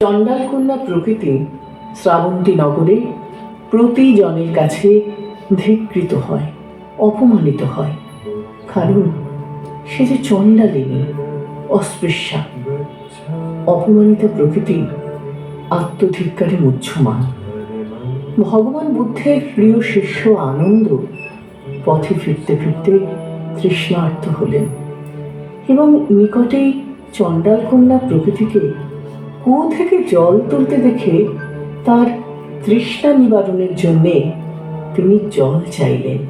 চণ্ডালকন্যা প্রকৃতি শ্রাবন্তী নগরে প্রতি জনের কাছে ধিক্কৃত হয়, অপমানিত হয়, কারণ সে যে চণ্ডালিনী, অস্পৃশ্যা। অপমানিত প্রকৃতি আত্মধিক্কারে মুহ্যমান। ভগবান বুদ্ধের প্রিয় শিষ্য আনন্দ পথে ফিরতে ফিরতে তৃষ্ণার্ত হলেন এবং নিকটেই চণ্ডালকন্যা প্রকৃতিকে কুয়ো থেকে জল তুলতে দেখে তার তৃষ্ণা নিবারণের জন্যে তিনি জল চাইলেন।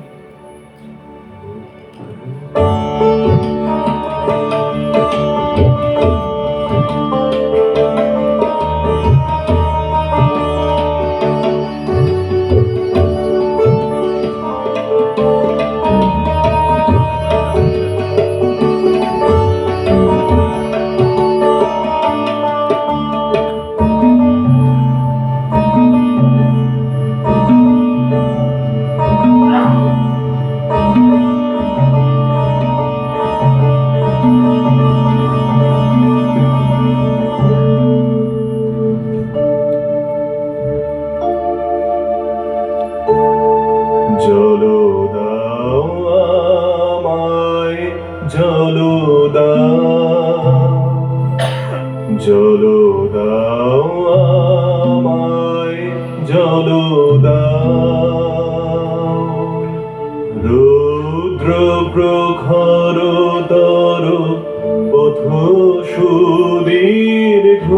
জলো দাও আমায়, জলো দাও, জলো দাও আমায়, জলো দাও। রুদ্র প্রখর তর পথ সুদীর্ঘ,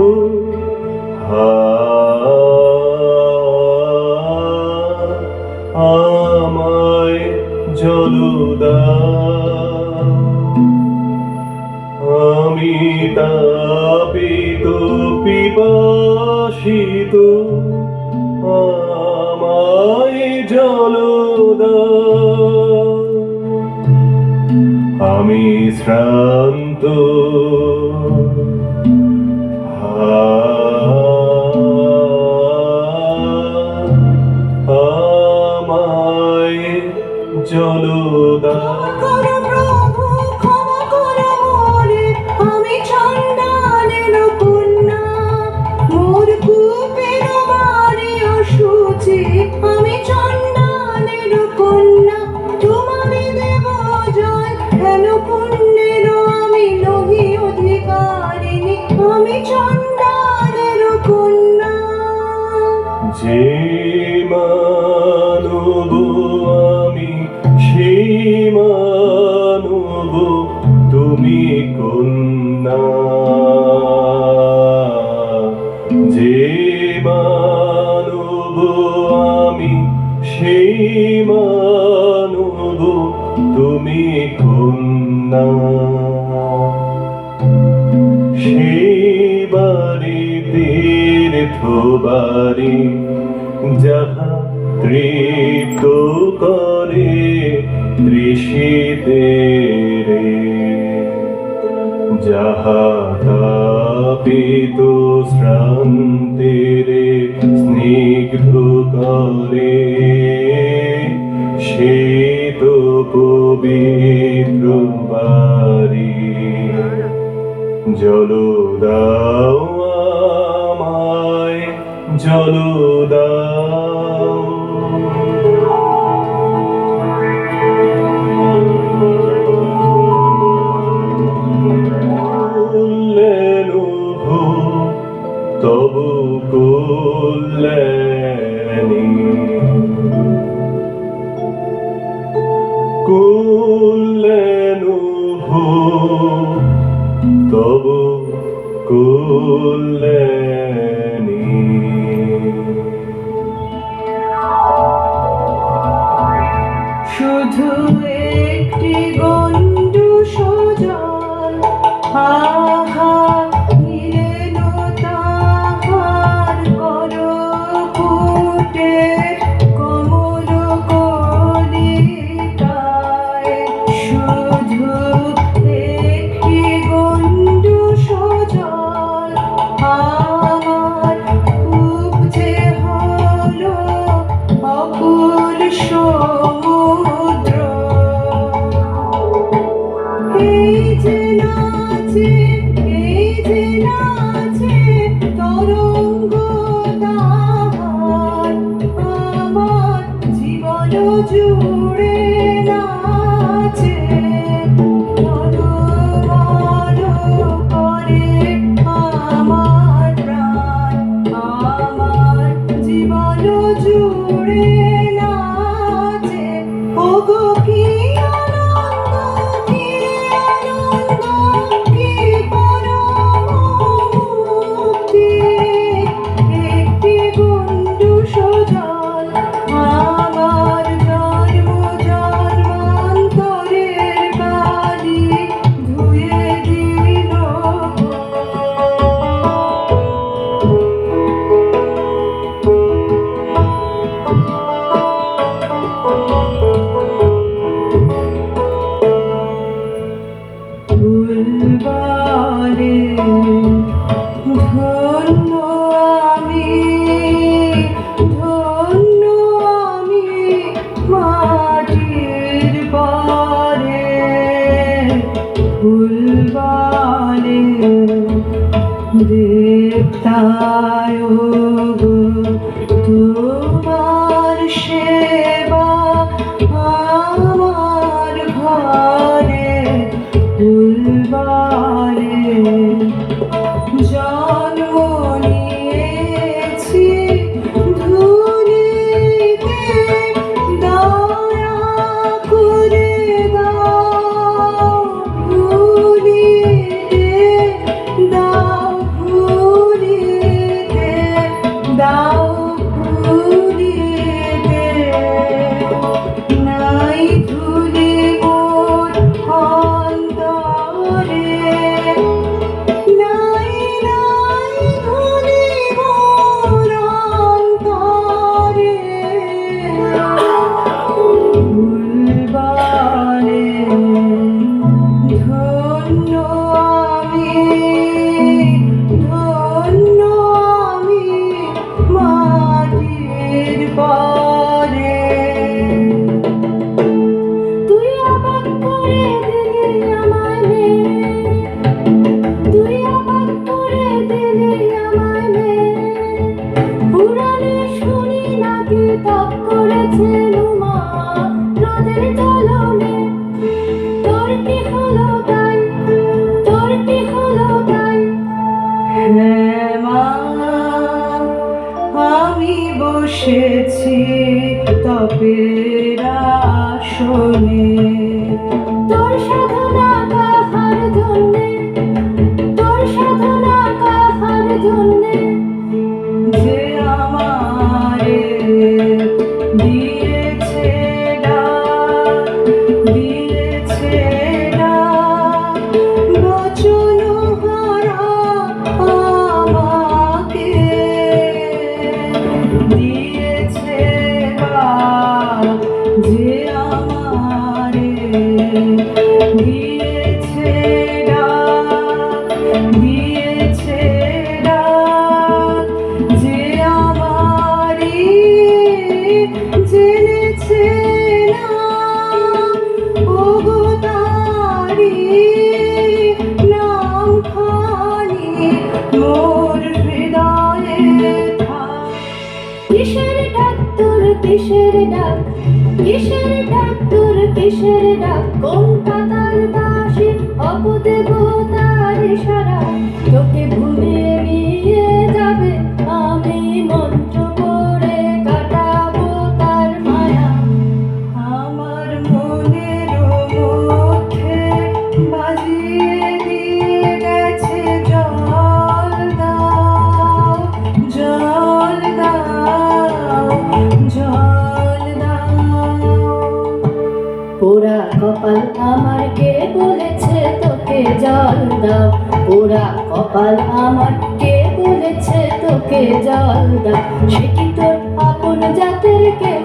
আমায় জলো দাও। আমি তাপিত পিপাসিত, আমায় জলো দাও। আমি শ্রান্ত, আমায় জলো দাও। আমি চণ্ডালের কন্যা, তোমারে দেব জল, হেন পুণ্যের আমি নহি অধিকারিণী। আমি চণ্ডালের কন্যা। যে মানব আমি সে মানব, তুমি কন্যা। যে মানব আমি সে মানব, তুমি কন্যা। সে বাড়ি তীর্থ বাড়ি, যাহা তৃপ্ত করে তৃষিতের, যাহা তাপিত শ্রান্তের স্নিগ্ধ করে, সে তো পবিত্র বাড়ি। জলো দাও আমায়, জলো দাও। তবু কল্যাণী, কল্যাণী তবু কল্যাণী। শুধু একটি গণ্ডু সজল, আহা নিলেন তাহার করপুটে কমল কলিকায়। শুধু একটি গণ্ডু সজল, আমার খুব যে হলো অকুল সমুদ্র। এই যে নাচে তরঙ্গ তাই ওগো তোমার সেবা আমার ঘরে ফুলবারে জন্ম নিয়েছি ধুলিতে দয়া করে দাও ভুলিতে দাও ভুলিতে দাও ভুলিতে নাই ধুলি মোর অন্তরে নাই নাই ধুলি মোর অন্তরে ফুলবারে ধন্য আমি মাটির পরে তুই অবাক করে দিলি আমায় রে, তুই অবাক করে দিলি আমায় রে। পুরাণে শুনি নাকি তপ করেছেন উমা নদের জলনে। তোর কি হলো তাই, তোর কি হলো তাই? হ্যাঁ মা, আমি বসেছি তপের আসনে তোর সাধনা কাহার জন্যে, তোর সাধনা কাহার জন্যে? যে আমারে দিয়েছে ডাক, দিয়েছে ডাক, বচন হারা আমাকে দিয়েছে ডাক, যে আমারে দিয়েছে ডাক, দিয়েছে ডাক, যে আমারি জেনেছে না ওগো তারি নাম খানি মোর হৃদয়ে থাক। কিসের ডাক তোর, কিসের ডাক, কিসের ডাক তোর, কিসের ডাক? কোন পাতাল বাসি অপদেবতার ইশারা? তোকে ভুলিয়ে নিয়ে যাবে আমি মন্ত্র পড়ে কাটাবো তার মায়া। আমার মনের মধ্যে বাজিয়ে দিয়ে গেছে জল দাও, জল দাও, জল দাও। পোড়া কপাল আমার কে বলেছে তোকে জল দাও? পোড়া কপাল আমার কে বলেছে তোকে জল দাও? সে কি তোর আপন জাতের কেউ?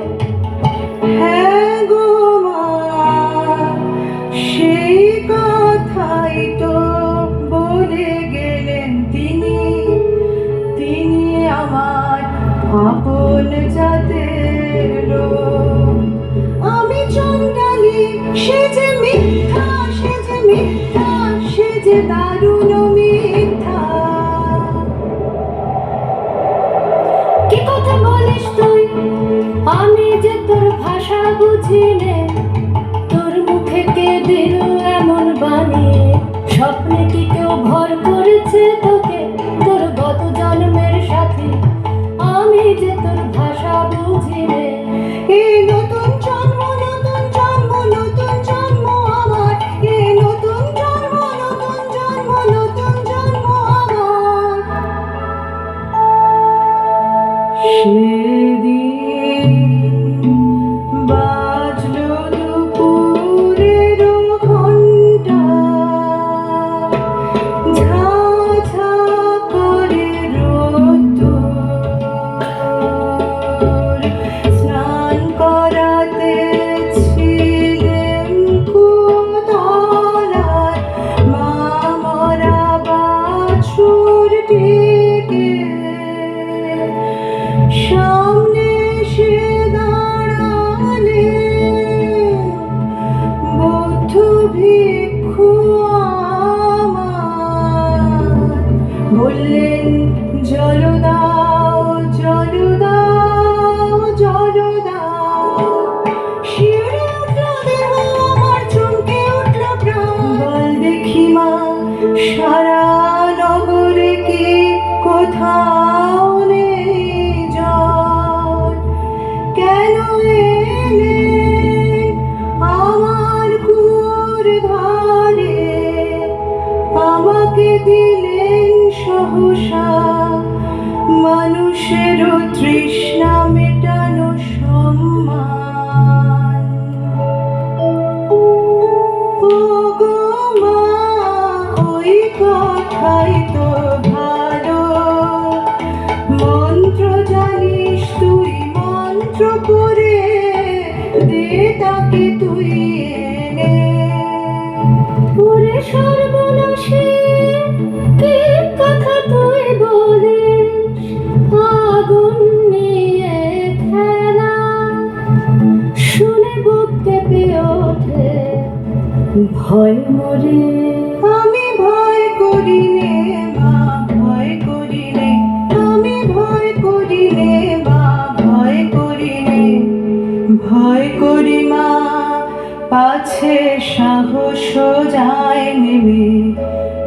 হ্যাঁ গো মা, সেই কথাই তো বলে গেলেন তিনি, তিনি আমার আপন জাতের লোক। আমি চণ্ডালী, সে যে মিথ্যা, সে যে মিথ্যা, সে যে দারুণ মিথ্যা। কি কথা বলিস তুই? আমি যে তোর ভাষা বুঝি নে। তোর মুখে কে দিল এমন বাণী? স্বপ্নে কি কেউ ভর করেছে তোকে তোর গত জন্মের সাথী? আমি যে তোর ভাষা বুঝি নে। এই নতুন জন্ম, নতুন জন্ম, নতুন জন্ম আমার, এই নতুন জন্ম, নতুন জন্ম, নতুন জন্ম আমার। সেদিন বাজলো দুপুরের ঘণ্টা, ঝা ঝা করে রোদ্দুর, স্নান করাতে ছিলেন কুতলায় মা মরা বাছুরটিকে। দাওনে জল কেন এলে আমার কুয়োর ধারে আমাকে দিলেন সহসা মানুষের তৃষ্ণা মেটানো সম্মান ও গো মা ওই কথাই তো ভালো মন্ত্র জানিস তুই মন্ত্র করে দে তাকে তুই এনে ওরে সর্বনাশী কি কথা তুই বলিস আগুন নিয়ে খেলা শুনে বুক কেঁপে ওঠে ভয় মরে আমি ভয় করি নে মা ভয় করি নে আমি ভয় করি নে মা ভয় করি নে ভয় করি মা পাছে সাহস যায় নেমে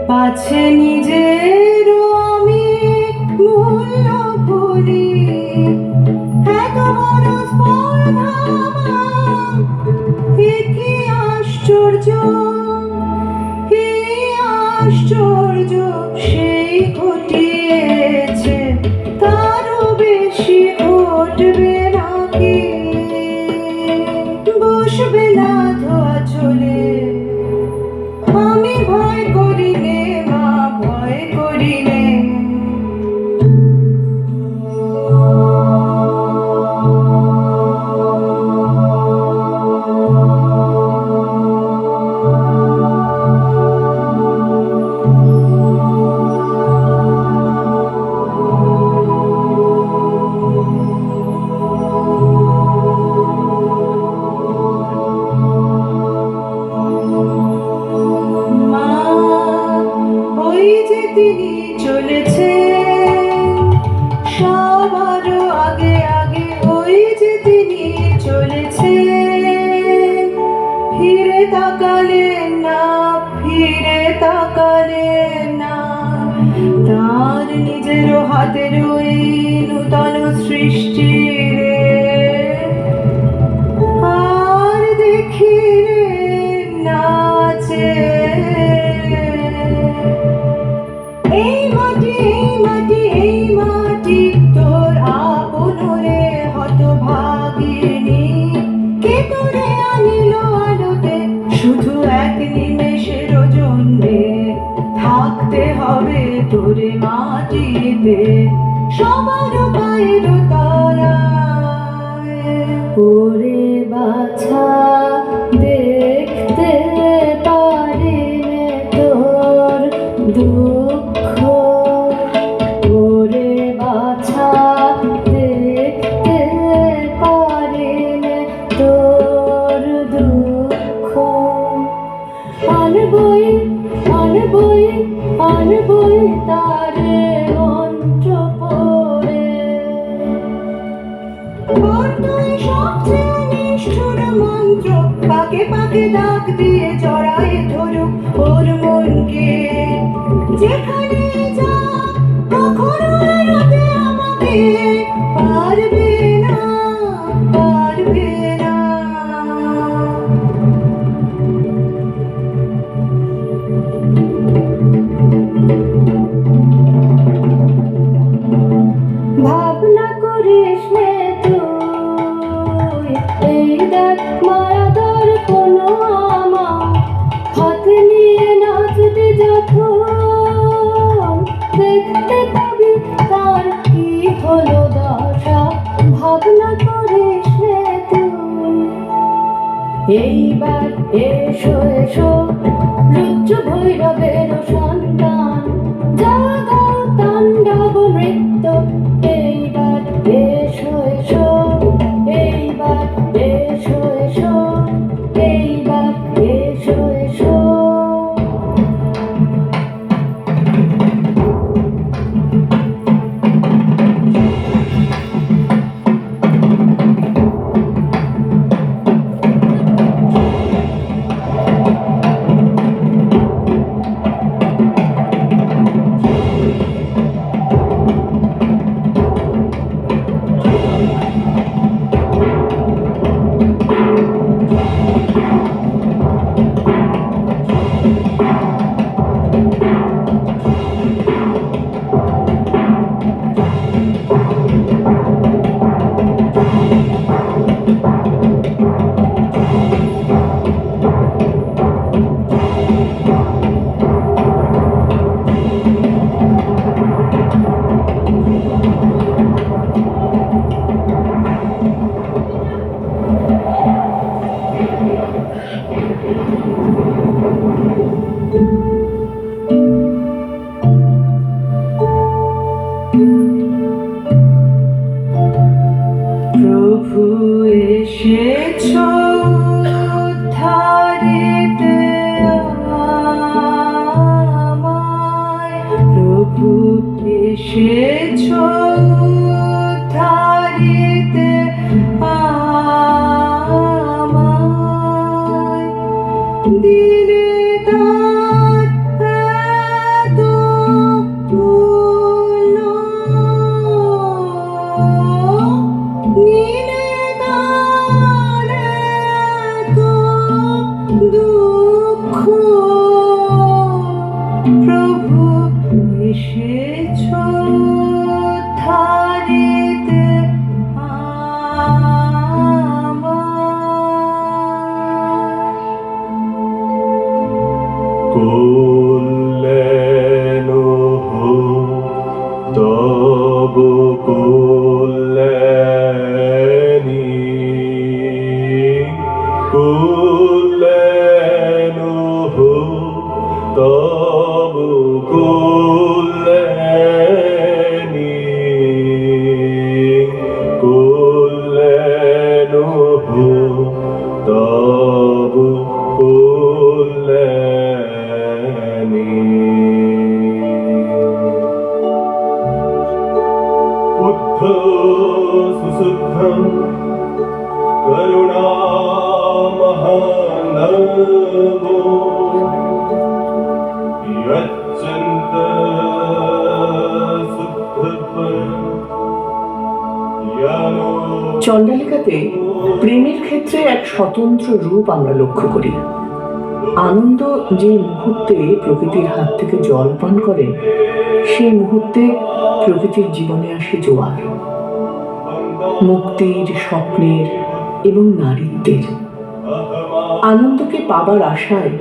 পাছে নিজেরও আমি মূল্য ভুলি এত বড় স্পর্ধা মা এ কি আশ্চর্য এই আশ্চর্য সেই ঘটিয়েছে তারও বেশি ঘটবে নাকি বসবে না ধোয়া চলে আমি ভয় করি নে মা ভয় করি নে মা ওই যে তিনি চলেছেন সবারও আগে আগে ওই যে তিনি চলেছেন ফিরে তাকালেন না ফিরে তাকালেন না তার নিজেরও হাতের ওই নূতন সৃষ্টি আর দেখিলেন না যে এই মাটি এই মাটি তোর আপনরে হতভাগিনী কে তোরে আনিল আলোতে শুধু এক নিমেষের জন্যে থাকতে হবে তোরে মাটিতে সবার পায়ের তলায় ওরে বাছা দেখতে পারি নে তোর দুঃখ ওরে বাছা দেখতে পারি নে তোর দুঃখ আনবই আনবই আনবই তারে মন্ত্র পড়ে বন্ধুই সবচেয়ে নিষ্ঠুর মন্ত্র পাকে পাকে দাগ দিয়ে জড়ায় ধরুক ওর মনকে যেখানে যা কখনো এড়াতে আমাকে পারবে না পারবে না ভাবনা করিস নে তুই এই দেখ মায়াদার কোনো আমার হাতে নিয়ে নাচবি যখন দেখতে পাবি তার কি হলো দশা ভাবনা করিস নে তুই এইবার এসো এসো রুদ্র ভৈরবের সন্তান জাগাও তাণ্ডব নৃত্য এইবার এসো এসো এইবার এসো এসো এইবার এসো এসো প্রভু এসেছ উদ্ধারিতে আমায়, প্রভু এসেছ উদ্ধারিতে আমায়, দিলে তার এত মূল্য, নিলে তার এত দুঃখ, প্রভু এসেছ উদ্ধারিতে আমায়। কল্যাণোহ তব কল্যাণী, কল্যাণোহ তব কল্যাণী, কল্যাণোহ তব কল্যাণী। বুদ্ধ সুশুদ্ধং করুণামহানবো, यच्चन्त शुद्धत्वं यानो। চণ্ডালিকাতে প্রেমের ক্ষেত্রে এক স্বতন্ত্র রূপ আমরা লক্ষ্য করি। আনন্দ যে মুহূর্তে প্রকৃতির হাত থেকে জল পান করে, সেই মুহূর্তে প্রকৃতির জীবনে আসে জোয়ার, মুক্তির, স্বপ্নের এবং নারীত্বের। আনন্দকে পাবার আশায়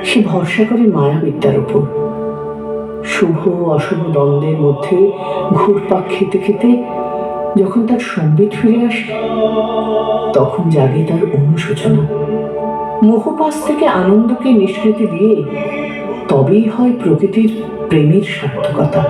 সে ভরসা করে মায়াবিদ্যার উপর। শুভ অশুভ দ্বন্দ্বের মধ্যে ঘুরপাক খেতে খেতে যখন তার সম্বিত ফিরে আসে, তখন জাগে তার অনুশোচনা। মোহপাশ থেকে আনন্দকে নিষ্কৃতি দিয়ে তবেই হয় প্রকৃতির প্রেমের সার্থকতা।